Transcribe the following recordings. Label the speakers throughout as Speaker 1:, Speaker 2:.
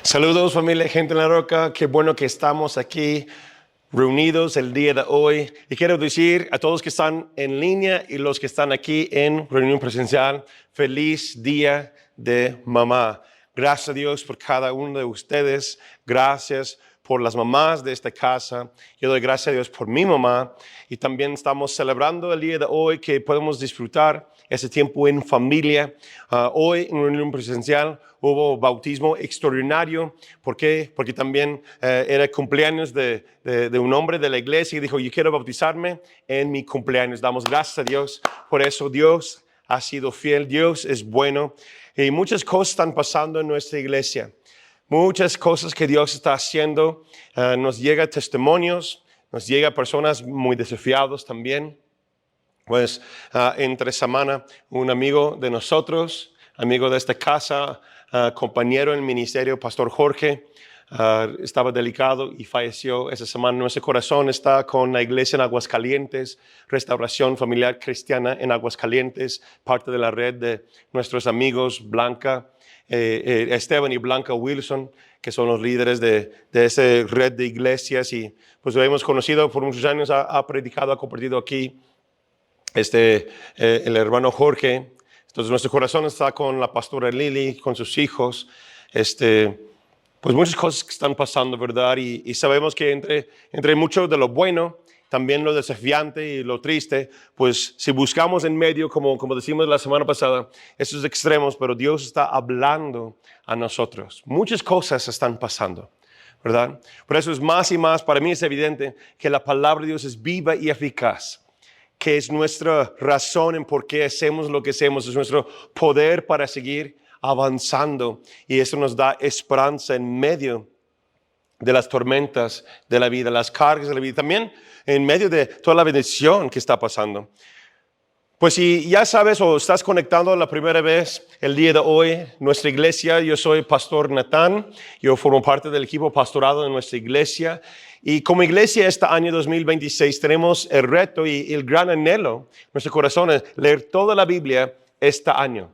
Speaker 1: Saludos familia, gente en la roca, qué bueno que estamos aquí reunidos el día de hoy. Y quiero decir a todos que están en línea y los que están aquí en reunión presencial, feliz día de mamá. Gracias a Dios por cada uno de ustedes, gracias por las mamás de esta casa. Yo doy gracias a Dios por mi mamá y también estamos celebrando el día de hoy que podemos disfrutar ese tiempo en familia. Hoy en reunión presencial hubo bautismo extraordinario. ¿Por qué? Porque también era cumpleaños de un hombre de la iglesia y dijo, yo quiero bautizarme en mi cumpleaños. Damos gracias a Dios por eso. Dios ha sido fiel, Dios es bueno y muchas cosas están pasando en nuestra iglesia. Muchas cosas que Dios está haciendo, nos llega testimonios, nos llega personas muy desafiados también. Pues entre semana un amigo de nosotros, amigo de esta casa, compañero en el ministerio, Pastor Jorge, estaba delicado y falleció esa semana. Nuestro corazón está con la iglesia en Aguascalientes, Restauración Familiar Cristiana en Aguascalientes, parte de la red de nuestros amigos Blanca, Esteban y Blanca Wilson, que son los líderes de esa red de iglesias y pues lo hemos conocido por muchos años, ha predicado, ha compartido aquí el hermano Jorge. Entonces nuestro corazón está con la pastora Lili, con sus hijos, pues muchas cosas que están pasando, ¿verdad? Y sabemos que entre mucho de lo bueno, también lo desafiante y lo triste, pues si buscamos en medio, como decimos la semana pasada, esos extremos, pero Dios está hablando a nosotros. Muchas cosas están pasando, ¿verdad? Por eso es más y más, para mí es evidente que la palabra de Dios es viva y eficaz, que es nuestra razón en por qué hacemos lo que hacemos, es nuestro poder para seguir avanzando y eso nos da esperanza en medio de las tormentas de la vida, las cargas de la vida, también en medio de toda la bendición que está pasando. Pues si ya sabes o estás conectando la primera vez el día de hoy, nuestra iglesia, yo soy Pastor Natán, yo formo parte del equipo pastorado de nuestra iglesia y como iglesia este año 2026 tenemos el reto y el gran anhelo, nuestro corazón es leer toda la Biblia este año.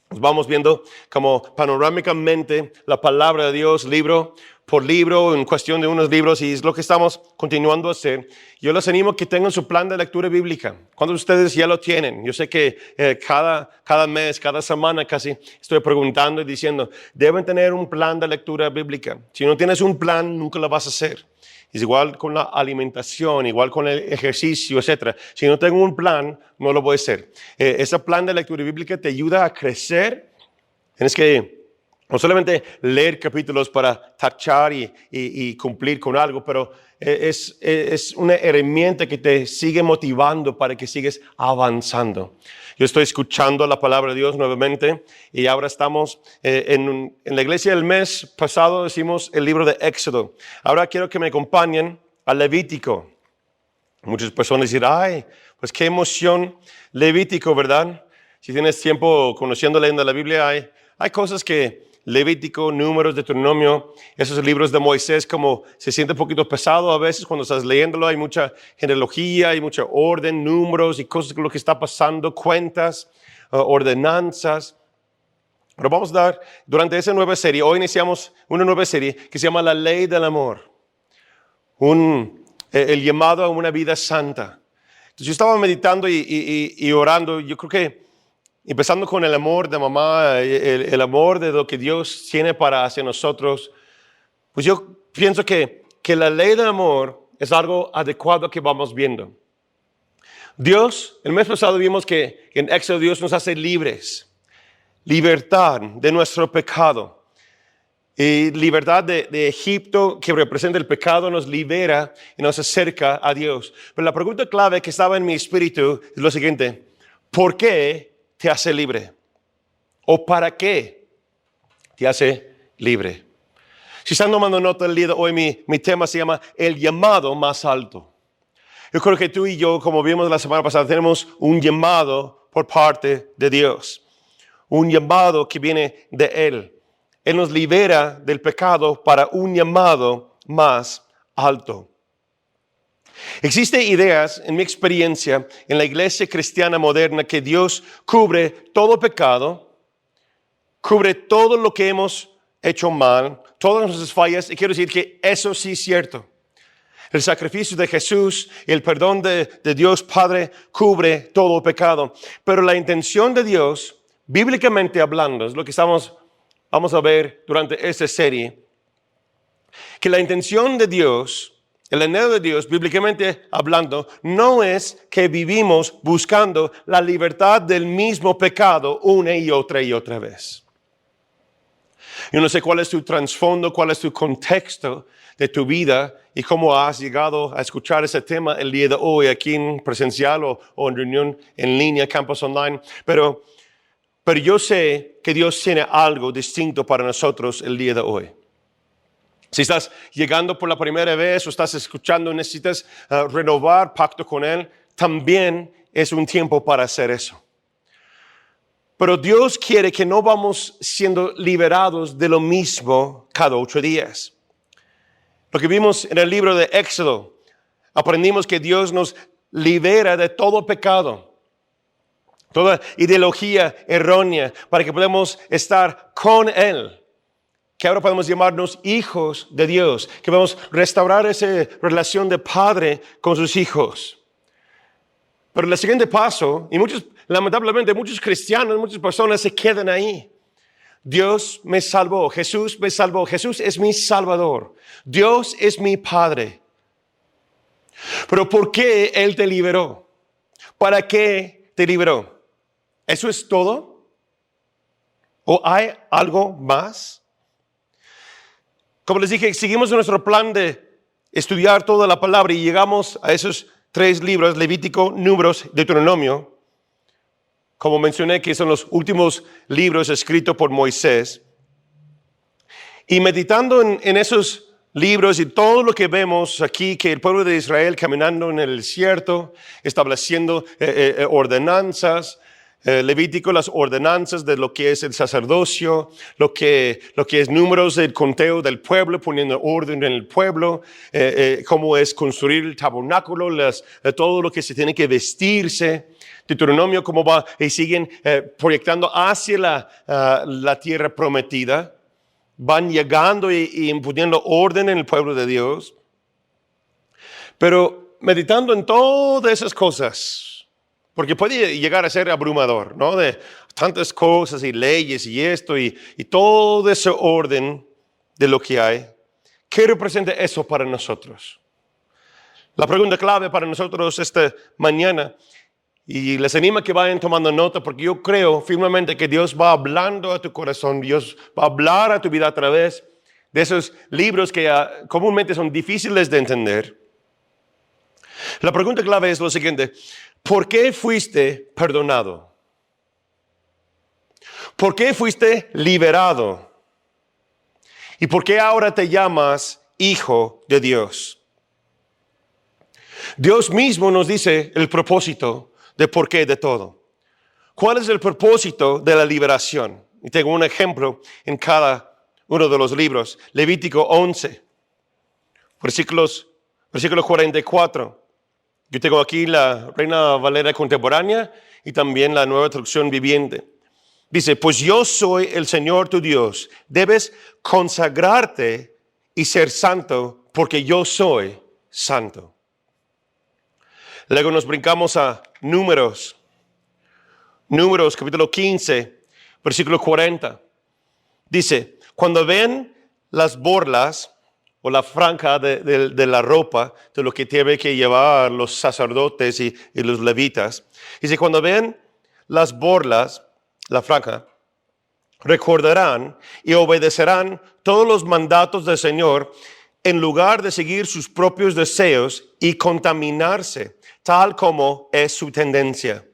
Speaker 1: Nos vamos viendo como panorámicamente la palabra de Dios, libro por libro, en cuestión de unos libros, y es lo que estamos continuando a hacer. Yo les animo a que tengan su plan de lectura bíblica. ¿Cuántos de ustedes ya lo tienen? Yo sé que cada mes, cada semana casi estoy preguntando y diciendo, deben tener un plan de lectura bíblica. Si no tienes un plan, nunca lo vas a hacer. Es igual con la alimentación, igual con el ejercicio, etc. Si no tengo un plan, no lo voy a hacer. Ese plan de lectura bíblica te ayuda a crecer. Tienes que no solamente leer capítulos para tachar y cumplir con algo, pero es una herramienta que te sigue motivando para que sigas avanzando. Yo estoy escuchando la palabra de Dios nuevamente y ahora estamos en la iglesia del mes pasado, decimos el libro de Éxodo. Ahora quiero que me acompañen a Levítico. Muchas personas dirán, ay, pues qué emoción Levítico, ¿verdad? Si tienes tiempo conociendo, leyendo la Biblia, hay cosas que Levítico, Números, Deuteronomio, esos libros de Moisés como se siente un poquito pesado a veces cuando estás leyéndolo, hay mucha genealogía, hay mucha orden, números y cosas de lo que está pasando, cuentas, ordenanzas. Pero vamos a dar, durante esa nueva serie, hoy iniciamos una nueva serie que se llama La Ley del Amor, el llamado a una vida santa. Entonces yo estaba meditando y orando, yo creo que empezando con el amor de mamá, el amor de lo que Dios tiene para hacia nosotros, pues yo pienso que la ley del amor es algo adecuado que vamos viendo. Dios, el mes pasado vimos que en Éxodo Dios nos hace libres, libertad de nuestro pecado. Y libertad de Egipto, que representa el pecado, nos libera y nos acerca a Dios. Pero la pregunta clave que estaba en mi espíritu es lo siguiente: ¿por qué te hace libre? ¿O para qué te hace libre? Si están tomando nota del día de hoy, mi tema se llama el llamado más alto. Yo creo que tú y yo, como vimos la semana pasada, tenemos un llamado por parte de Dios. Un llamado que viene de Él. Él nos libera del pecado para un llamado más alto. Existen ideas, en mi experiencia, en la iglesia cristiana moderna, que Dios cubre todo pecado, cubre todo lo que hemos hecho mal, todas nuestras fallas, y quiero decir que eso sí es cierto. El sacrificio de Jesús y el perdón de Dios Padre cubre todo pecado. Pero la intención de Dios, bíblicamente hablando, es lo que vamos a ver durante esta serie, que la intención de Dios, el anhelo de Dios, bíblicamente hablando, no es que vivimos buscando la libertad del mismo pecado una y otra vez. Yo no sé cuál es tu trasfondo, cuál es tu contexto de tu vida y cómo has llegado a escuchar ese tema el día de hoy aquí en presencial o en reunión en línea, campus online. Pero yo sé que Dios tiene algo distinto para nosotros el día de hoy. Si estás llegando por la primera vez o estás escuchando y necesitas renovar pacto con Él, también es un tiempo para hacer eso. Pero Dios quiere que no vamos siendo liberados de lo mismo cada 8 días. Lo que vimos en el libro de Éxodo, aprendimos que Dios nos libera de todo pecado, toda ideología errónea, para que podamos estar con Él. Que ahora podemos llamarnos hijos de Dios, que podemos restaurar esa relación de padre con sus hijos. Pero el siguiente paso, y lamentablemente muchos cristianos, muchas personas se quedan ahí. Dios me salvó, Jesús me salvó, Jesús es mi Salvador, Dios es mi Padre. Pero ¿por qué Él te liberó? ¿Para qué te liberó? ¿Eso es todo? ¿O hay algo más? Como les dije, seguimos nuestro plan de estudiar toda la palabra y llegamos a esos 3 libros, Levítico, Números, Deuteronomio. Como mencioné, que son los últimos libros escritos por Moisés. Y meditando en esos libros y todo lo que vemos aquí, que el pueblo de Israel caminando en el desierto, estableciendo ordenanzas, Levítico, las ordenanzas de lo que es el sacerdocio, lo que es números del conteo del pueblo, poniendo orden en el pueblo, cómo es construir el tabernáculo, todo lo que se tiene que vestirse. Deuteronomio, cómo va y siguen proyectando hacia la tierra prometida. Van llegando y imponiendo orden en el pueblo de Dios. Pero meditando en todas esas cosas, porque puede llegar a ser abrumador, ¿no? De tantas cosas y leyes y esto y todo ese orden de lo que hay. ¿Qué representa eso para nosotros? La pregunta clave para nosotros esta mañana, y les animo a que vayan tomando nota, porque yo creo firmemente que Dios va hablando a tu corazón, Dios va a hablar a tu vida a través de esos libros que comúnmente son difíciles de entender. La pregunta clave es lo siguiente: ¿por qué fuiste perdonado? ¿Por qué fuiste liberado? ¿Y por qué ahora te llamas hijo de Dios? Dios mismo nos dice el propósito de por qué de todo. ¿Cuál es el propósito de la liberación? Y tengo un ejemplo en cada uno de los libros. Levítico 11, versículo 44. Yo tengo aquí la Reina Valera contemporánea y también la Nueva Traducción Viviente. Dice: pues yo soy el Señor tu Dios. Debes consagrarte y ser santo, porque yo soy santo. Luego nos brincamos a Números capítulo 15, versículo 40. Dice: cuando ven las borlas o la franja de la ropa, de lo que tienen que llevar los sacerdotes y los levitas. Dice: cuando ven las borlas, la franja, recordarán y obedecerán todos los mandatos del Señor en lugar de seguir sus propios deseos y contaminarse, tal como es su tendencia.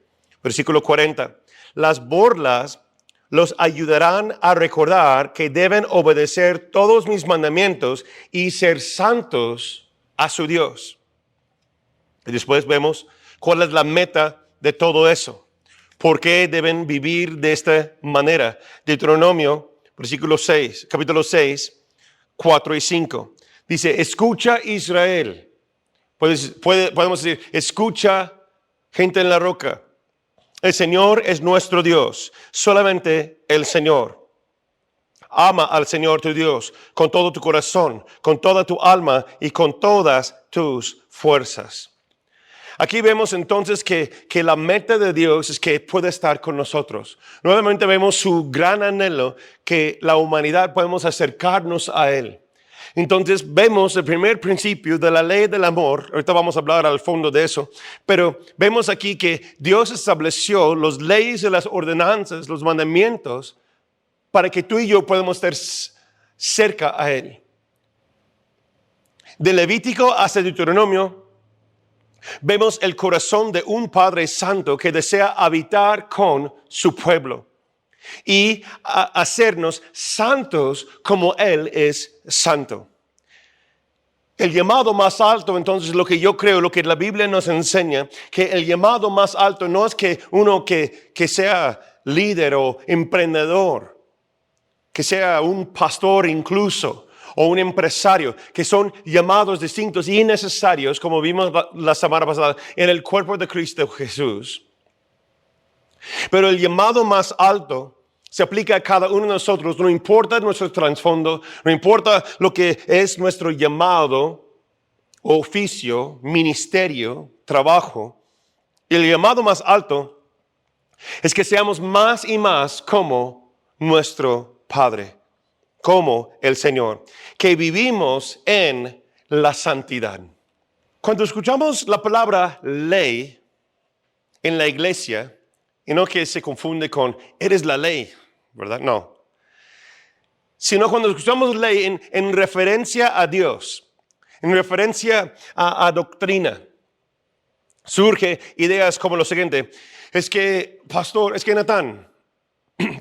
Speaker 1: Versículo 40. Las borlas los ayudarán a recordar que deben obedecer todos mis mandamientos y ser santos a su Dios. Y después vemos cuál es la meta de todo eso. ¿Por qué deben vivir de esta manera? Deuteronomio, capítulo 6, 4 y 5. Dice: escucha, Israel. Podemos decir: escucha, gente en la roca. El Señor es nuestro Dios, solamente el Señor. Ama al Señor tu Dios con todo tu corazón, con toda tu alma y con todas tus fuerzas. Aquí vemos entonces que la meta de Dios es que pueda estar con nosotros. Nuevamente vemos su gran anhelo que la humanidad podemos acercarnos a Él. Entonces vemos el primer principio de la ley del amor. Ahorita vamos a hablar al fondo de eso. Pero vemos aquí que Dios estableció las leyes y las ordenanzas, los mandamientos, para que tú y yo podamos estar cerca a Él. De Levítico hasta Deuteronomio, vemos el corazón de un Padre Santo que desea habitar con su pueblo y hacernos santos como Él es santo. El llamado más alto, entonces, lo que yo creo, lo que la Biblia nos enseña, que el llamado más alto no es que uno que sea líder o emprendedor, que sea un pastor incluso, o un empresario, que son llamados distintos y necesarios, como vimos la semana pasada, en el cuerpo de Cristo Jesús. Pero el llamado más alto se aplica a cada uno de nosotros, no importa nuestro trasfondo, no importa lo que es nuestro llamado, oficio, ministerio, trabajo. El llamado más alto es que seamos más y más como nuestro Padre, como el Señor, que vivimos en la santidad. Cuando escuchamos la palabra ley en la iglesia, y no que se confunde con eres la ley, ¿verdad? No. Sino cuando escuchamos ley en referencia a Dios, en referencia a doctrina, surge ideas como lo siguiente. Es que, pastor, es que Natán,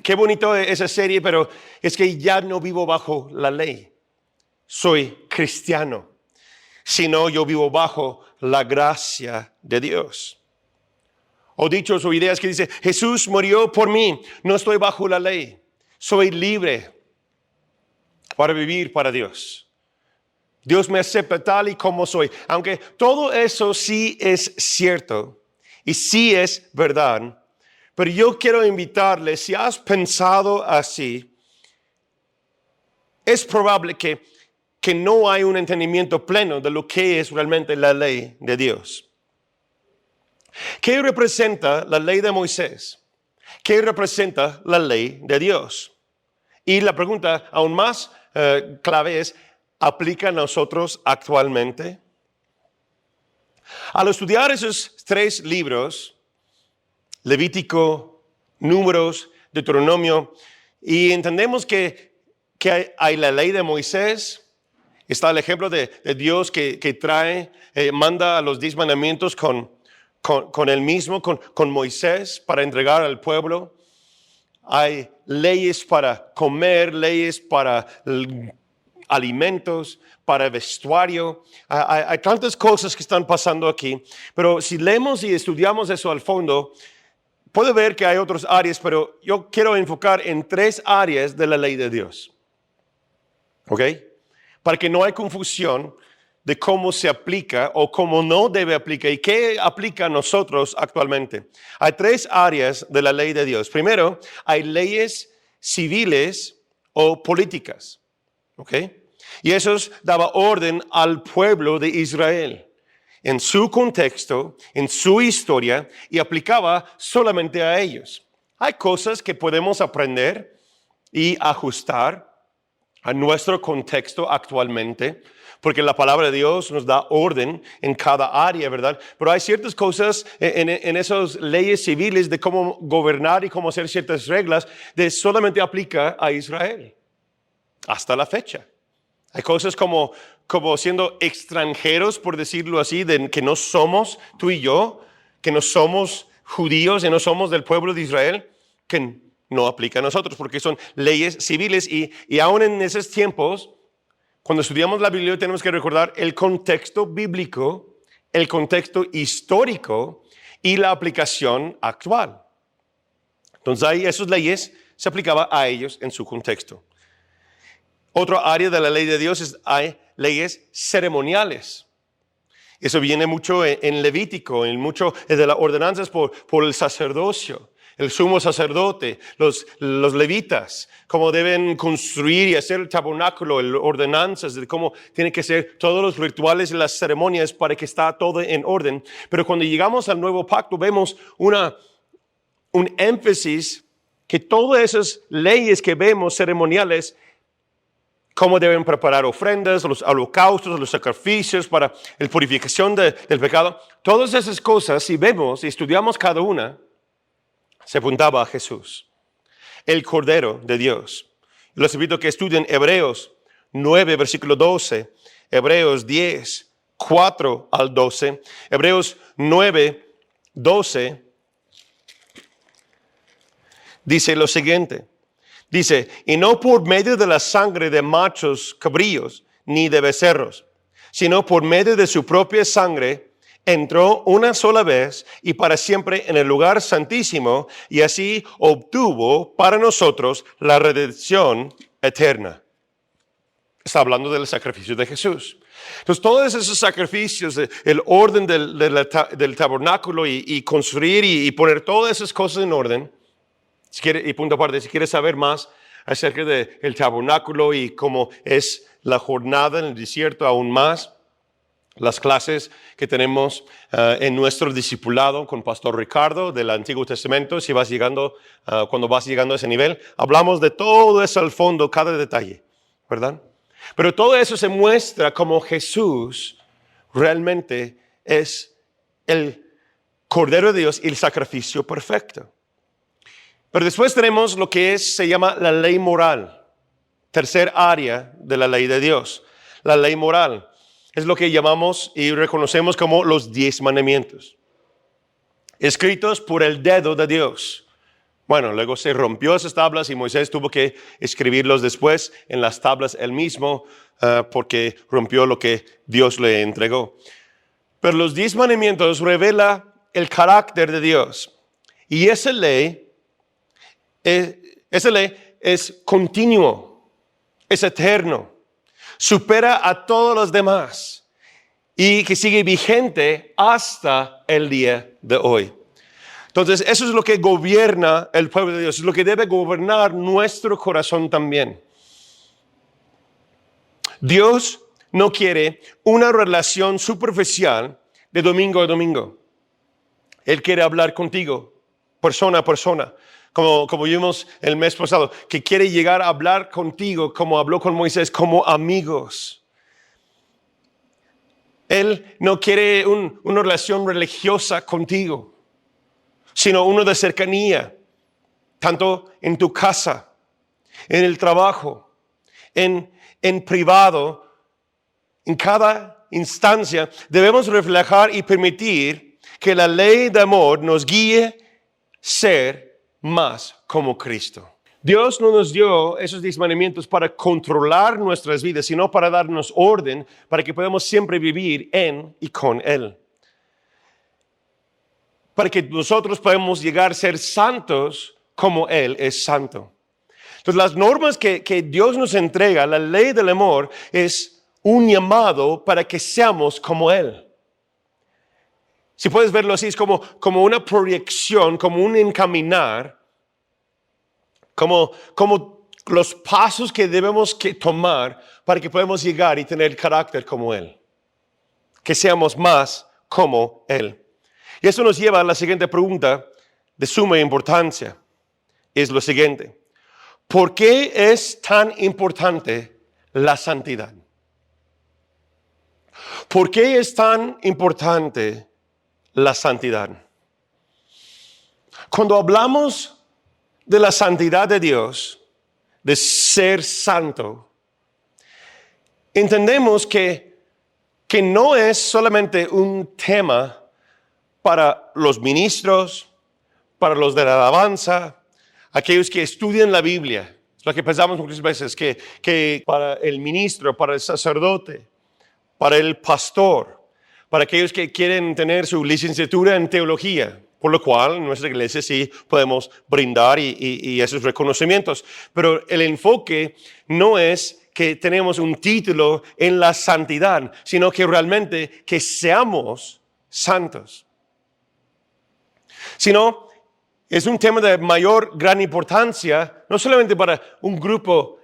Speaker 1: qué bonito esa serie, pero es que ya no vivo bajo la ley. Soy cristiano. Sino yo vivo bajo la gracia de Dios. O dichos o ideas que dice, Jesús murió por mí, no estoy bajo la ley, soy libre para vivir para Dios. Dios me acepta tal y como soy. Aunque todo eso sí es cierto y sí es verdad, pero yo quiero invitarle, si has pensado así, es probable que no hay un entendimiento pleno de lo que es realmente la ley de Dios. ¿Qué representa la ley de Moisés? ¿Qué representa la ley de Dios? Y la pregunta aún más clave es, ¿aplica a nosotros actualmente? Al estudiar esos 3 libros, Levítico, Números, Deuteronomio, y entendemos que hay la ley de Moisés, está el ejemplo de Dios que trae, manda los 10 mandamientos con él mismo, con Moisés para entregar al pueblo. Hay leyes para comer, leyes para alimentos, para vestuario. Hay tantas cosas que están pasando aquí, pero si leemos y estudiamos eso al fondo, puede ver que hay otras áreas, pero yo quiero enfocar en 3 áreas de la ley de Dios. ¿Ok? Para que no haya confusión de cómo se aplica o cómo no debe aplicar y qué aplica a nosotros actualmente. Hay 3 áreas de la ley de Dios. Primero, hay leyes civiles o políticas. ¿Ok? Y eso daba orden al pueblo de Israel en su contexto, en su historia, y aplicaba solamente a ellos. Hay cosas que podemos aprender y ajustar a nuestro contexto actualmente, porque la palabra de Dios nos da orden en cada área, ¿verdad? Pero hay ciertas cosas en esas leyes civiles de cómo gobernar y cómo hacer ciertas reglas, que solamente aplica a Israel, hasta la fecha. Hay cosas como siendo extranjeros, por decirlo así, de que no somos tú y yo, que no somos judíos y no somos del pueblo de Israel, que no aplica a nosotros, porque son leyes civiles y aún en esos tiempos, cuando estudiamos la Biblia tenemos que recordar el contexto bíblico, el contexto histórico y la aplicación actual. Entonces ahí esas leyes se aplicaban a ellos en su contexto. Otra área de la ley de Dios hay leyes ceremoniales. Eso viene mucho en Levítico, en mucho de las ordenanzas por el sacerdocio. el sumo sacerdote, los levitas, cómo deben construir y hacer el tabernáculo, las ordenanzas de cómo tienen que ser todos los rituales y las ceremonias para que está todo en orden. Pero cuando llegamos al nuevo pacto vemos un énfasis que todas esas leyes que vemos ceremoniales, cómo deben preparar ofrendas, los holocaustos, los sacrificios para la purificación del pecado, todas esas cosas, si vemos y estudiamos cada una, se apuntaba a Jesús, el Cordero de Dios. Los invito a que estudien Hebreos 9, versículo 12, Hebreos 10, 4 al 12, Hebreos 9, 12, dice lo siguiente. Dice, y no por medio de la sangre de machos cabríos, ni de becerros, sino por medio de su propia sangre, entró una sola vez y para siempre en el lugar santísimo, y así obtuvo para nosotros la redención eterna. Está hablando del sacrificio de Jesús. Entonces, todos esos sacrificios, el orden del tabernáculo y construir y poner todas esas cosas en orden. Y punto aparte, si quieres saber más acerca del tabernáculo y cómo es la jornada en el desierto, aún más, las clases que tenemos en nuestro discipulado con Pastor Ricardo del Antiguo Testamento, si vas llegando, cuando vas llegando a ese nivel, hablamos de todo eso al fondo, cada detalle, ¿verdad? Pero todo eso se muestra como Jesús realmente es el Cordero de Dios y el sacrificio perfecto. Pero después tenemos lo que se llama la ley moral, tercer área de la ley de Dios. La ley moral es lo que llamamos y reconocemos como los 10 mandamientos, escritos por el dedo de Dios. Bueno, luego se rompió esas tablas y Moisés tuvo que escribirlos después en las tablas él mismo porque rompió lo que Dios le entregó. Pero los 10 mandamientos revelan el carácter de Dios y esa ley es continuo, es eterno, supera a todos los demás y que sigue vigente hasta el día de hoy. Entonces, eso es lo que gobierna el pueblo de Dios, es lo que debe gobernar nuestro corazón también. Dios no quiere una relación superficial de domingo a domingo. Él quiere hablar contigo, persona a persona. Como vimos el mes pasado, que quiere llegar a hablar contigo como habló con Moisés, como amigos. Él no quiere una relación religiosa contigo, sino uno de cercanía, tanto en tu casa, en el trabajo, en privado, en cada instancia. Debemos reflejar y permitir que la ley de amor nos guíe a ser más como Cristo. Dios no nos dio esos 10 mandamientos para controlar nuestras vidas, sino para darnos orden, para que podamos siempre vivir en y con Él. Para que nosotros podamos llegar a ser santos como Él es santo. Entonces, las normas que Dios nos entrega, la ley del amor, es un llamado para que seamos como Él. Si puedes verlo así, es como una proyección, como un encaminar, como los pasos que debemos tomar para que podamos llegar y tener carácter como Él. Que seamos más como Él. Y eso nos lleva a la siguiente pregunta de suma importancia. Es lo siguiente. ¿Por qué es tan importante la santidad? ¿Por qué es tan importante la santidad? Cuando hablamos de la santidad de Dios, de ser santo, entendemos que no es solamente un tema para los ministros, para los de la alabanza, aquellos que estudian la Biblia. Es lo que pensamos muchas veces, que para el ministro, para el sacerdote, para el pastor, para aquellos que quieren tener su licenciatura en teología, por lo cual en nuestra iglesia sí podemos brindar y esos reconocimientos. Pero el enfoque no es que tenemos un título en la santidad, sino que realmente que seamos santos. Sino es un tema de gran importancia, no solamente para un grupo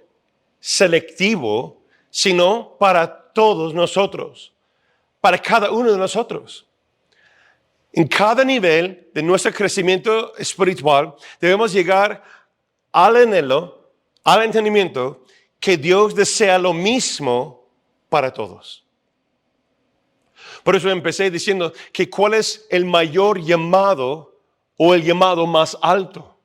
Speaker 1: selectivo, sino para todos nosotros, para cada uno de nosotros. En cada nivel de nuestro crecimiento espiritual debemos llegar al anhelo, al entendimiento que Dios desea lo mismo para todos. Por eso empecé diciendo que cuál es el mayor llamado o el llamado más alto.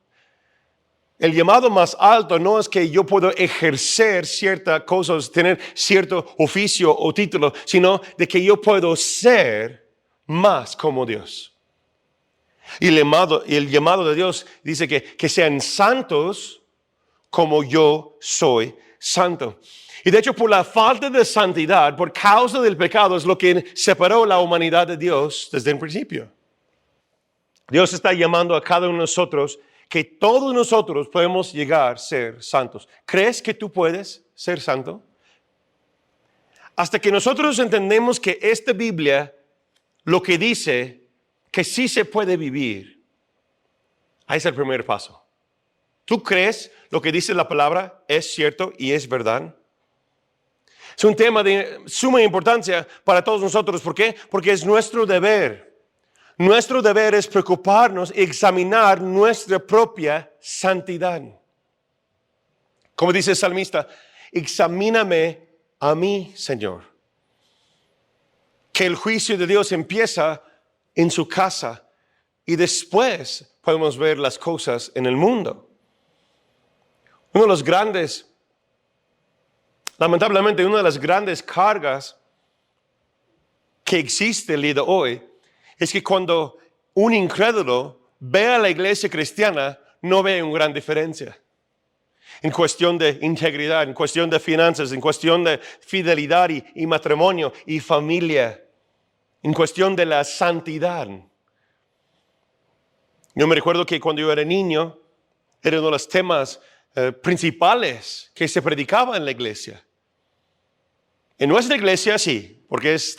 Speaker 1: El llamado más alto no es que yo puedo ejercer ciertas cosas, tener cierto oficio o título, sino de que yo puedo ser más como Dios. Y el llamado de Dios dice que sean santos como yo soy santo. Y de hecho, por la falta de santidad, por causa del pecado, es lo que separó la humanidad de Dios desde el principio. Dios está llamando a cada uno de nosotros que todos nosotros podemos llegar a ser santos. ¿Crees que tú puedes ser santo? Hasta que nosotros entendemos que esta Biblia lo que dice que sí se puede vivir, ahí es el primer paso. ¿Tú crees lo que dice la palabra es cierto y es verdad? Es un tema de suma importancia para todos nosotros. ¿Por qué? Porque es nuestro deber. Nuestro deber es preocuparnos y examinar nuestra propia santidad. Como dice el salmista, examíname a mí, Señor. Que el juicio de Dios empieza en su casa y después podemos ver las cosas en el mundo. Uno de los grandes, lamentablemente, una de las grandes cargas que existe el día de hoy es que cuando un incrédulo ve a la iglesia cristiana, no ve una gran diferencia. En cuestión de integridad, en cuestión de finanzas, en cuestión de fidelidad y matrimonio y familia, en cuestión de la santidad. Yo me recuerdo que cuando yo era niño, era uno de los temas principales que se predicaba en la iglesia. En nuestra iglesia sí, porque es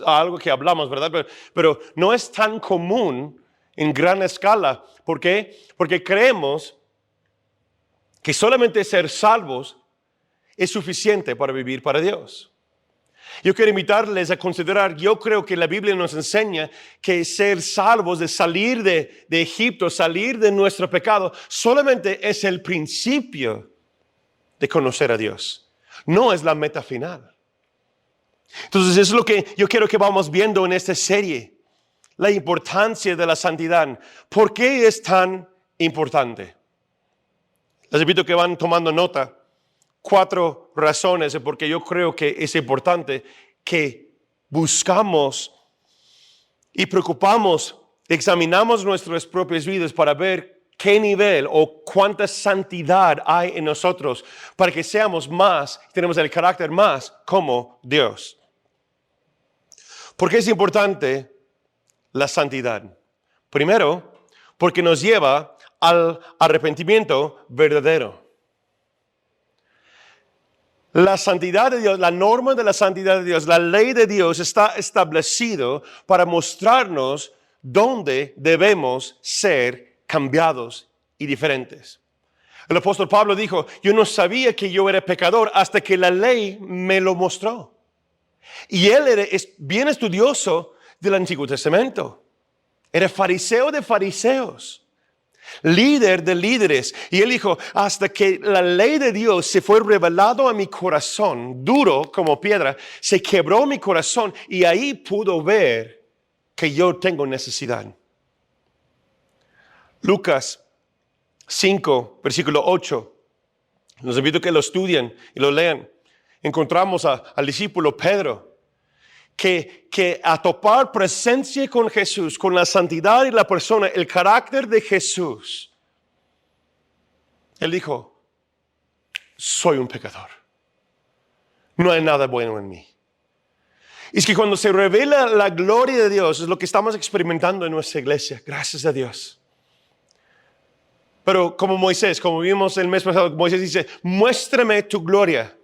Speaker 1: algo que hablamos, ¿verdad? Pero no es tan común en gran escala. ¿Por qué? Porque creemos que solamente ser salvos es suficiente para vivir para Dios. Yo quiero invitarles a considerar, yo creo que la Biblia nos enseña que ser salvos, de salir de Egipto, salir de nuestro pecado, solamente es el principio de conocer a Dios. No es la meta final. Entonces, eso es lo que yo quiero que vamos viendo en esta serie. La importancia de la santidad. ¿Por qué es tan importante? Les invito que van tomando nota. 4 razones de por qué yo creo que es importante que buscamos y preocupamos, examinamos nuestras propias vidas para ver qué nivel o cuánta santidad hay en nosotros para que seamos más, tenemos el carácter más como Dios. ¿Por qué es importante la santidad? Primero, porque nos lleva al arrepentimiento verdadero. La santidad de Dios, la norma de la santidad de Dios, la ley de Dios está establecido para mostrarnos dónde debemos ser cambiados y diferentes. El apóstol Pablo dijo, yo no sabía que yo era pecador hasta que la ley me lo mostró. Y él era bien estudioso del Antiguo Testamento. Era fariseo de fariseos. Líder de líderes. Y él dijo, hasta que la ley de Dios se fue revelado a mi corazón, duro como piedra, se quebró mi corazón y ahí pudo ver que yo tengo necesidad. Lucas 5, versículo 8. Los invito a que lo estudien y lo lean. Encontramos al discípulo Pedro, que a topar presencia con Jesús, con la santidad y la persona, el carácter de Jesús, él dijo, soy un pecador. No hay nada bueno en mí. Y es que cuando se revela la gloria de Dios, es lo que estamos experimentando en nuestra iglesia, gracias a Dios. Pero como Moisés, como vimos el mes pasado, Moisés dice, muéstrame tu gloria.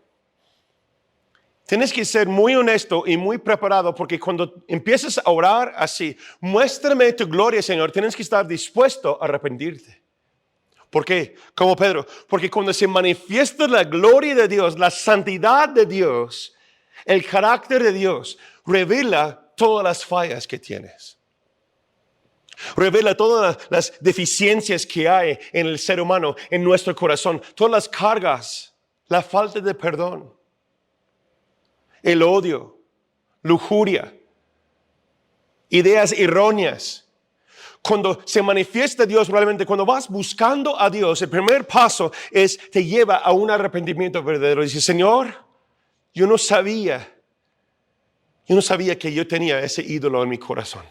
Speaker 1: Tienes que ser muy honesto y muy preparado, porque cuando empiezas a orar así, muéstrame tu gloria, Señor, tienes que estar dispuesto a arrepentirte. ¿Por qué? Como Pedro, porque cuando se manifiesta la gloria de Dios, la santidad de Dios, el carácter de Dios, revela todas las fallas que tienes. Revela todas las deficiencias que hay en el ser humano, en nuestro corazón, todas las cargas, la falta de perdón, el odio, lujuria, ideas erróneas. Cuando se manifiesta Dios realmente, cuando vas buscando a Dios, el primer paso te lleva a un arrepentimiento verdadero. Dice, Señor, yo no sabía que yo tenía ese ídolo en mi corazón.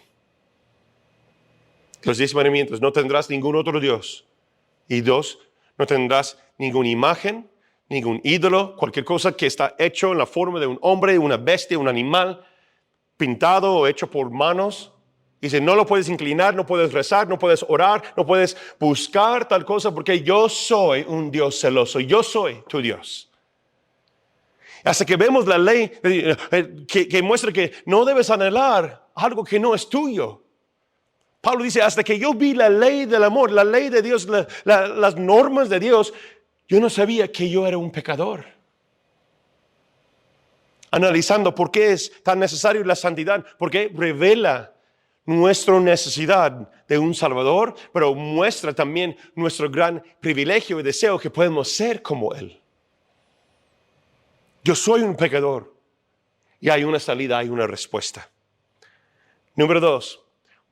Speaker 1: Los 10 mandamientos: no tendrás ningún otro Dios. Y 2, no tendrás ninguna imagen, ningún ídolo, cualquier cosa que está hecho en la forma de un hombre, una bestia, un animal, pintado o hecho por manos. Dice, no lo puedes inclinar, no puedes rezar, no puedes orar, no puedes buscar tal cosa, porque yo soy un Dios celoso, yo soy tu Dios. Hasta que vemos la ley que muestra que no debes anhelar algo que no es tuyo. Pablo dice, hasta que yo vi la ley del amor, la ley de Dios, las normas de Dios, yo no sabía que yo era un pecador. Analizando por qué es tan necesario la santidad, porque revela nuestra necesidad de un Salvador, pero muestra también nuestro gran privilegio y deseo que podemos ser como Él. Yo soy un pecador y hay una salida, hay una respuesta. Número 2,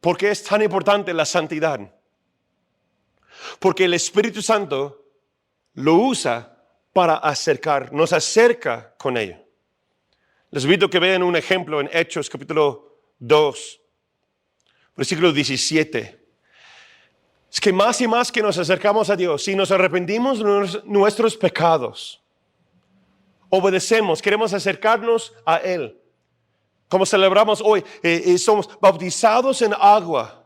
Speaker 1: ¿por qué es tan importante la santidad? Porque el Espíritu Santo lo usa para nos acerca con ello. Les invito a que vean un ejemplo en Hechos capítulo 2, versículo 17. Es que más y más que nos acercamos a Dios, si nos arrepentimos de nuestros pecados, obedecemos, queremos acercarnos a Él. Como celebramos hoy, somos bautizados en agua.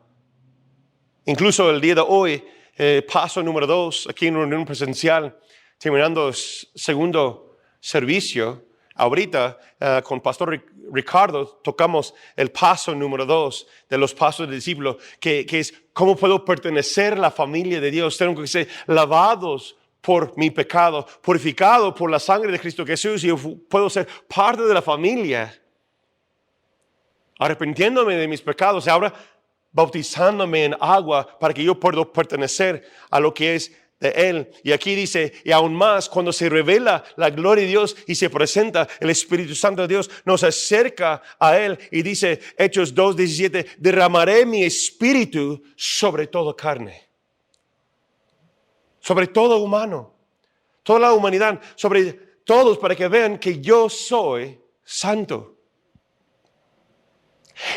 Speaker 1: Incluso el día de hoy, paso número 2, aquí en reunión presencial, terminando el segundo servicio. Ahorita con Pastor Ricardo tocamos el paso número 2 de los pasos del discípulo, que es cómo puedo pertenecer a la familia de Dios. Tengo que ser lavados por mi pecado, purificado por la sangre de Cristo Jesús, y yo puedo ser parte de la familia, arrepintiéndome de mis pecados y ahora bautizándome en agua para que yo pueda pertenecer a lo que es de Él. Y aquí dice, y aún más, cuando se revela la gloria de Dios y se presenta el Espíritu Santo de Dios, nos acerca a Él. Y dice Hechos 2:17, derramaré mi espíritu sobre toda carne, sobre todo humano, toda la humanidad, sobre todos, para que vean que yo soy santo.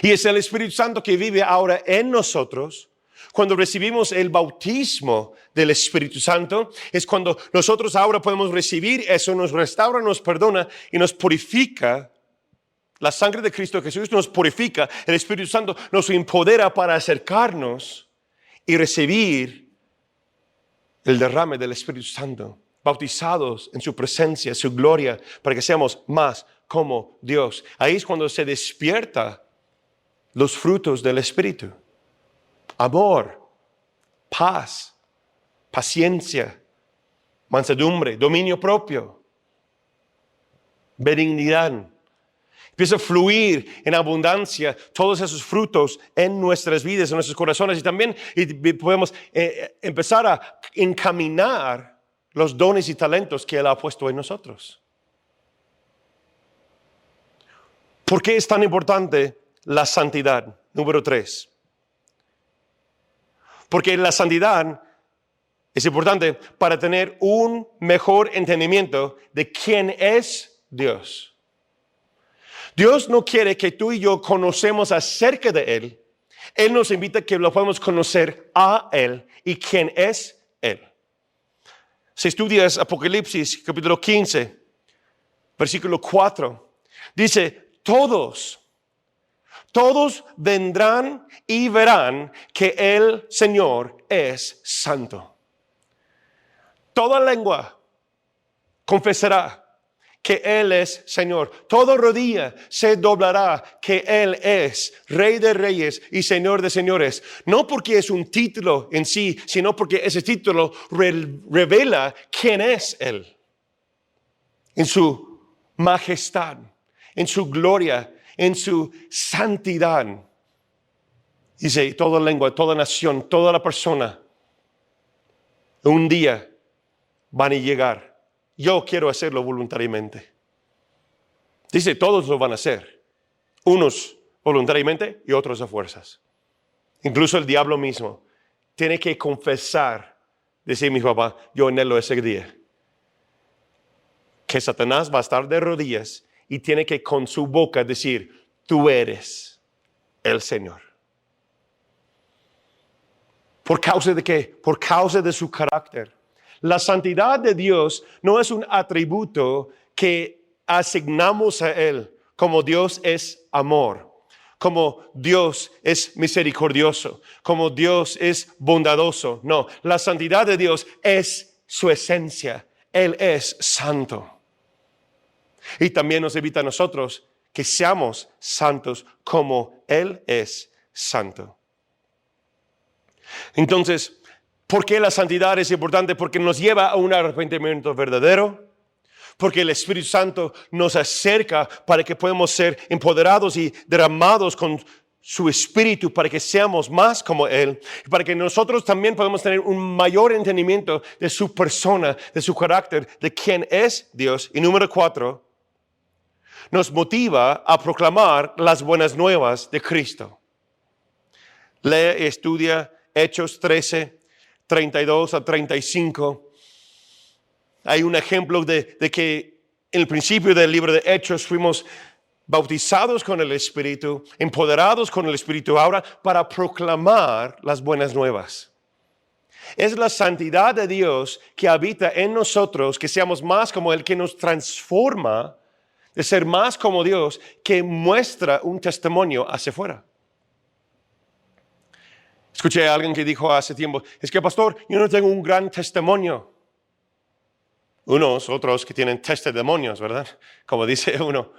Speaker 1: Y es el Espíritu Santo que vive ahora en nosotros. Cuando recibimos el bautismo del Espíritu Santo, es cuando nosotros ahora podemos recibir eso, nos restaura, nos perdona y nos purifica. La sangre de Cristo Jesús nos purifica. El Espíritu Santo nos empodera para acercarnos y recibir el derrame del Espíritu Santo, bautizados en su presencia, su gloria, para que seamos más como Dios. Ahí es cuando se despierta los frutos del Espíritu: amor, paz, paciencia, mansedumbre, dominio propio, benignidad. Empieza a fluir en abundancia todos esos frutos en nuestras vidas, en nuestros corazones, y también podemos empezar a encaminar los dones y talentos que Él ha puesto en nosotros. ¿Por qué es tan importante la santidad? Número 3. Porque la santidad es importante para tener un mejor entendimiento de quién es Dios. Dios no quiere que tú y yo conocemos acerca de Él. Él nos invita a que lo podamos conocer a Él y quién es Él. Si estudias Apocalipsis capítulo 15, versículo 4, dice, todos vendrán y verán que el Señor es santo. Toda lengua confesará que Él es Señor. Toda rodilla se doblará que Él es Rey de Reyes y Señor de Señores. No porque es un título en sí, sino porque ese título revela quién es Él. En su majestad, en su gloria, en su santidad. Dice, toda lengua, toda nación, toda la persona, un día van a llegar. Yo quiero hacerlo voluntariamente. Dice, todos lo van a hacer. Unos voluntariamente y otros a fuerzas. Incluso el diablo mismo tiene que confesar, decía mi papá, yo anhelo ese día. Que Satanás va a estar de rodillas y tiene que con su boca decir, tú eres el Señor. ¿Por causa de qué? Por causa de su carácter. La santidad de Dios no es un atributo que asignamos a Él, como Dios es amor, como Dios es misericordioso, como Dios es bondadoso. No, la santidad de Dios es su esencia. Él es santo. Y también nos invita a nosotros que seamos santos como Él es santo. Entonces, ¿por qué la santidad es importante? Porque nos lleva a un arrepentimiento verdadero. Porque el Espíritu Santo nos acerca para que podamos ser empoderados y derramados con su Espíritu para que seamos más como Él. Y para que nosotros también podamos tener un mayor entendimiento de su persona, de su carácter, de quién es Dios. Y número 4, nos motiva a proclamar las buenas nuevas de Cristo. Lee y estudia Hechos 13, 32 a 35. Hay un ejemplo de que en el principio del libro de Hechos fuimos bautizados con el Espíritu, empoderados con el Espíritu ahora para proclamar las buenas nuevas. Es la santidad de Dios que habita en nosotros, que seamos más como Él, que nos transforma de ser más como Dios, que muestra un testimonio hacia afuera. Escuché a alguien que dijo hace tiempo, es que pastor, yo no tengo un gran testimonio. Otros que tienen testimonios, ¿verdad? Como dice uno.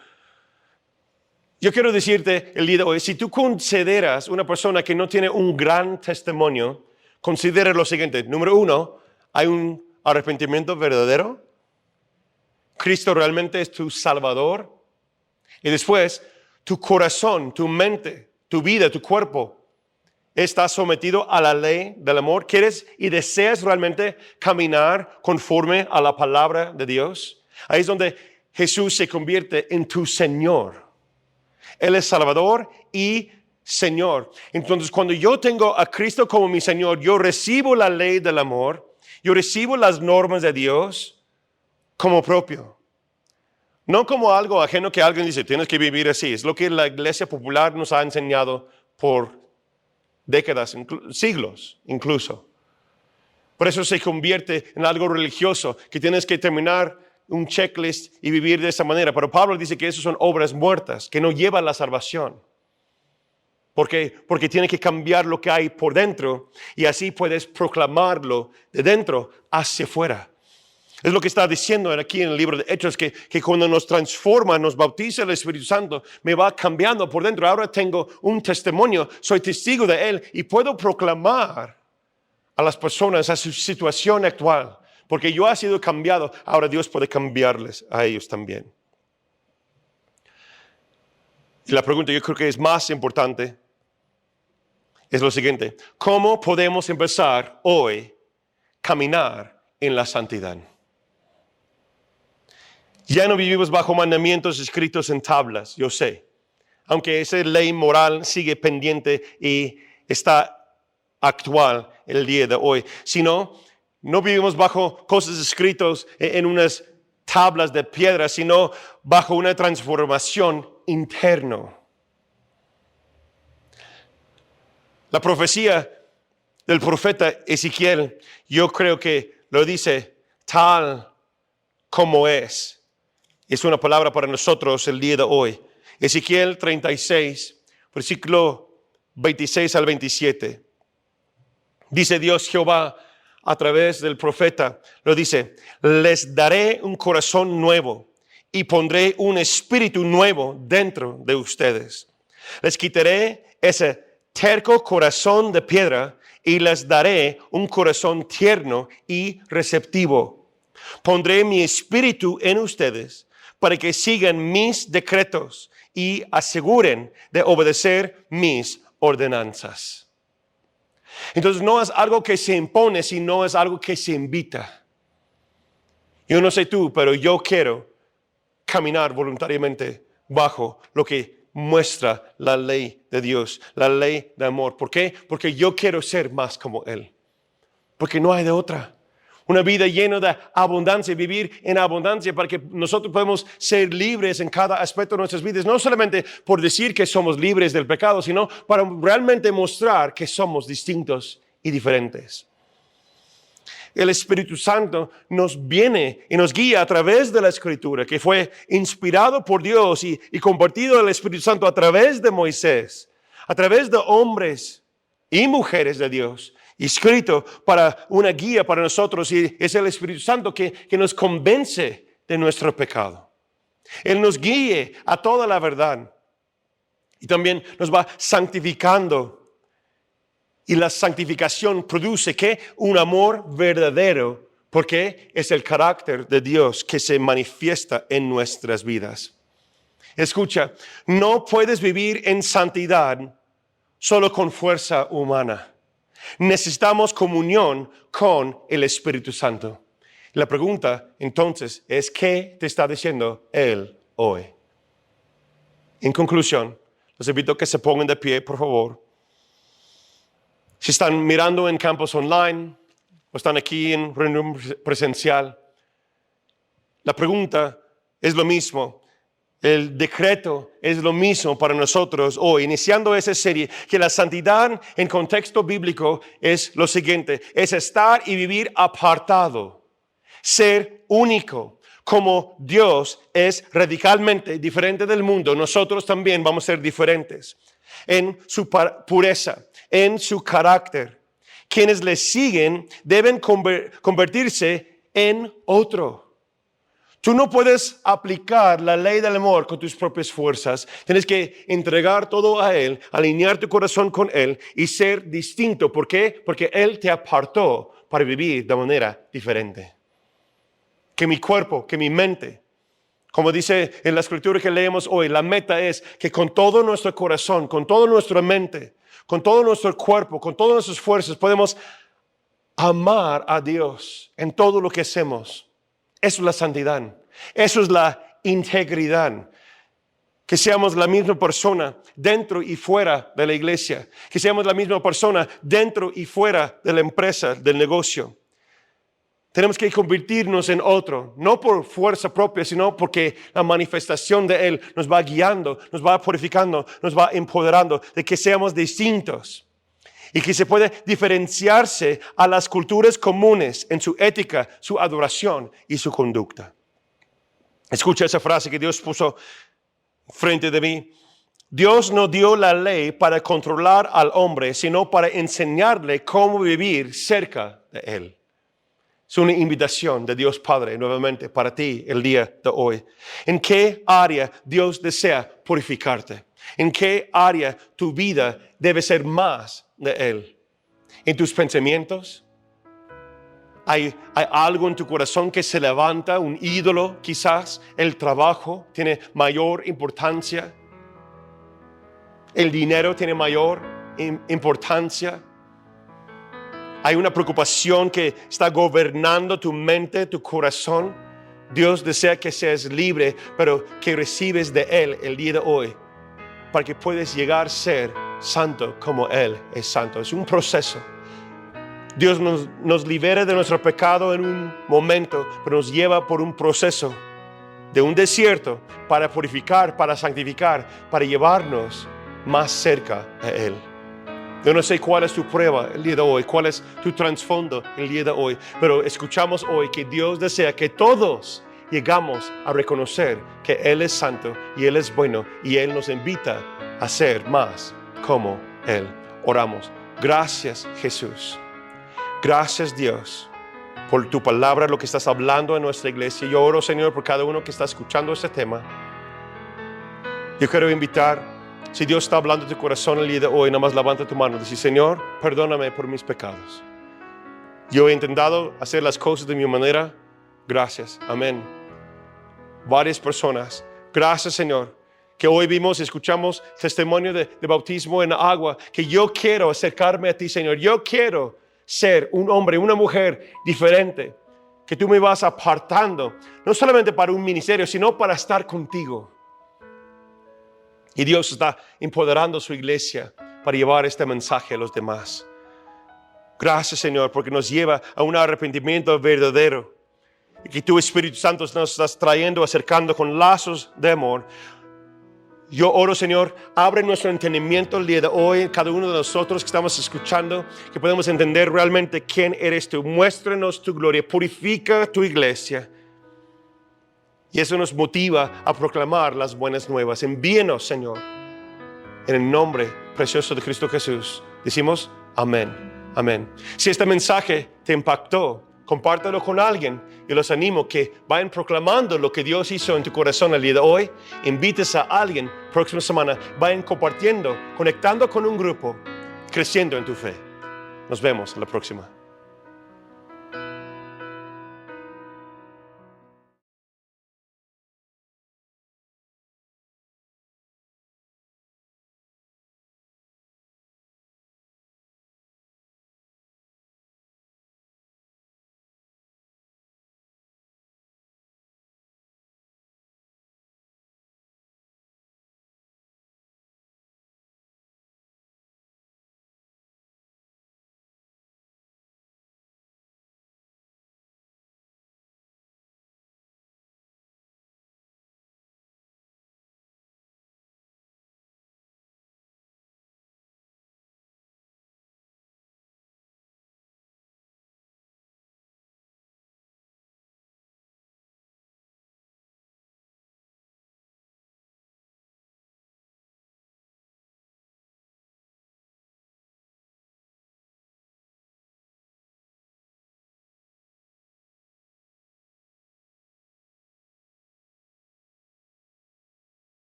Speaker 1: Yo quiero decirte el día de hoy, si tú consideras una persona que no tiene un gran testimonio, considera lo siguiente. Número 1, ¿hay un arrepentimiento verdadero? ¿Cristo realmente es tu Salvador? Y después, tu corazón, tu mente, tu vida, tu cuerpo, ¿estás sometido a la ley del amor? ¿Quieres y deseas realmente caminar conforme a la palabra de Dios? Ahí es donde Jesús se convierte en tu Señor. Él es Salvador y Señor. Entonces, cuando yo tengo a Cristo como mi Señor, yo recibo la ley del amor, yo recibo las normas de Dios como propio. No como algo ajeno que alguien dice, tienes que vivir así. Es lo que la iglesia popular nos ha enseñado por décadas, siglos incluso. Por eso se convierte en algo religioso, que tienes que terminar un checklist y vivir de esa manera. Pero Pablo dice que eso son obras muertas, que no llevan la salvación. Porque tiene que cambiar lo que hay por dentro y así puedes proclamarlo de dentro hacia afuera. Es lo que está diciendo aquí en el libro de Hechos, que cuando nos transforma, nos bautiza el Espíritu Santo, me va cambiando por dentro. Ahora tengo un testimonio, soy testigo de Él y puedo proclamar a las personas a su situación actual. Porque yo he sido cambiado, ahora Dios puede cambiarles a ellos también. Y la pregunta yo creo que es más importante es lo siguiente. ¿Cómo podemos empezar hoy a caminar en la santidad? Ya no vivimos bajo mandamientos escritos en tablas, yo sé. Aunque esa ley moral sigue pendiente y está actual el día de hoy. Sino, no vivimos bajo cosas escritas en unas tablas de piedra, sino bajo una transformación interna. La profecía del profeta Ezequiel, yo creo que lo dice tal como es. Es una palabra para nosotros el día de hoy. Ezequiel 36, versículo 26 al 27. Dice Dios Jehová a través del profeta, lo dice, les daré un corazón nuevo y pondré un espíritu nuevo dentro de ustedes. Les quitaré ese terco corazón de piedra y les daré un corazón tierno y receptivo. Pondré mi espíritu en ustedes para que sigan mis decretos y aseguren de obedecer mis ordenanzas. Entonces no es algo que se impone, sino es algo que se invita. Yo no sé tú, pero yo quiero caminar voluntariamente bajo lo que muestra la ley de Dios, la ley de amor. ¿Por qué? Porque yo quiero ser más como Él. Porque no hay de otra. Una vida llena de abundancia, vivir en abundancia para que nosotros podamos ser libres en cada aspecto de nuestras vidas. No solamente por decir que somos libres del pecado, sino para realmente mostrar que somos distintos y diferentes. El Espíritu Santo nos viene y nos guía a través de la Escritura, que fue inspirado por Dios y compartido el Espíritu Santo a través de Moisés, a través de hombres y mujeres de Dios, escrito para una guía para nosotros, y es el Espíritu Santo que nos convence de nuestro pecado. Él nos guíe a toda la verdad y también nos va santificando. Y la santificación produce ¿qué? Un amor verdadero, porque es el carácter de Dios que se manifiesta en nuestras vidas. Escucha, no puedes vivir en santidad solo con fuerza humana. Necesitamos comunión con el Espíritu Santo. La pregunta entonces es, ¿qué te está diciendo Él hoy? En conclusión, les invito a que se pongan de pie, por favor. Si están mirando en campus online o están aquí en reunión presencial, la pregunta es lo mismo. El decreto es lo mismo para nosotros hoy, iniciando esa serie, que la santidad en contexto bíblico es lo siguiente: es estar y vivir apartado, ser único. Como Dios es radicalmente diferente del mundo, nosotros también vamos a ser diferentes en su pureza, en su carácter. Quienes le siguen deben convertirse en otro. Tú no puedes aplicar la ley del amor con tus propias fuerzas. Tienes que entregar todo a Él, alinear tu corazón con Él y ser distinto. ¿Por qué? Porque Él te apartó para vivir de manera diferente. Que mi cuerpo, que mi mente, como dice en la escritura que leemos hoy, la meta es que con todo nuestro corazón, con toda nuestra mente, con todo nuestro cuerpo, con todas nuestras fuerzas, podemos amar a Dios en todo lo que hacemos. Eso es la santidad. Eso es la integridad. Que seamos la misma persona dentro y fuera de la iglesia. Que seamos la misma persona dentro y fuera de la empresa, del negocio. Tenemos que convertirnos en otro, no por fuerza propia, sino porque la manifestación de Él nos va guiando, nos va purificando, nos va empoderando, de que seamos distintos y que se puede diferenciarse a las culturas comunes en su ética, su adoración y su conducta. Escucha esa frase que Dios puso frente de mí. Dios no dio la ley para controlar al hombre, sino para enseñarle cómo vivir cerca de Él. Es una invitación de Dios Padre nuevamente para ti el día de hoy. ¿En qué área Dios desea purificarte? ¿En qué área tu vida debe ser más de Él? ¿En tus pensamientos? ¿Hay algo en tu corazón que se levanta, un ídolo quizás? ¿El trabajo tiene mayor importancia? ¿El dinero tiene mayor importancia? Hay una preocupación que está gobernando tu mente, tu corazón. Dios desea que seas libre, pero que recibes de Él el día de hoy, para que puedas llegar a ser santo como Él es santo. Es un proceso. Dios nos libera de nuestro pecado en un momento, pero nos lleva por un proceso de un desierto para purificar, para santificar, para llevarnos más cerca a Él. Yo no sé cuál es tu prueba el día de hoy, cuál es tu trasfondo el día de hoy, pero escuchamos hoy que Dios desea que todos llegamos a reconocer que Él es santo y Él es bueno y Él nos invita a ser más como Él. Oramos. Gracias, Jesús. Gracias, Dios, por tu palabra, lo que estás hablando en nuestra iglesia. Yo oro, Señor, por cada uno que está escuchando este tema. Yo quiero invitar, si Dios está hablando de tu corazón el día de hoy, nada más levanta tu mano y dice: Señor, perdóname por mis pecados. Yo he intentado hacer las cosas de mi manera. Gracias. Amén. Varias personas. Gracias, Señor, que hoy vimos y escuchamos testimonio de bautismo en agua, que yo quiero acercarme a ti, Señor. Yo quiero ser un hombre, una mujer diferente, que tú me vas apartando, no solamente para un ministerio, sino para estar contigo. Y Dios está empoderando su iglesia para llevar este mensaje a los demás. Gracias, Señor, porque nos lleva a un arrepentimiento verdadero. Y que tu Espíritu Santo nos estás trayendo, acercando con lazos de amor. Yo oro, Señor, abre nuestro entendimiento el día de hoy, cada uno de nosotros que estamos escuchando, que podemos entender realmente quién eres tú. Muéstranos tu gloria, purifica tu iglesia. Y eso nos motiva a proclamar las buenas nuevas. Envíenos, Señor, en el nombre precioso de Cristo Jesús. Decimos amén, amén. Si este mensaje te impactó, compártelo con alguien y los animo que vayan proclamando lo que Dios hizo en tu corazón el día de hoy. Invites a alguien próxima semana, vayan compartiendo, conectando con un grupo, creciendo en tu fe. Nos vemos en la próxima.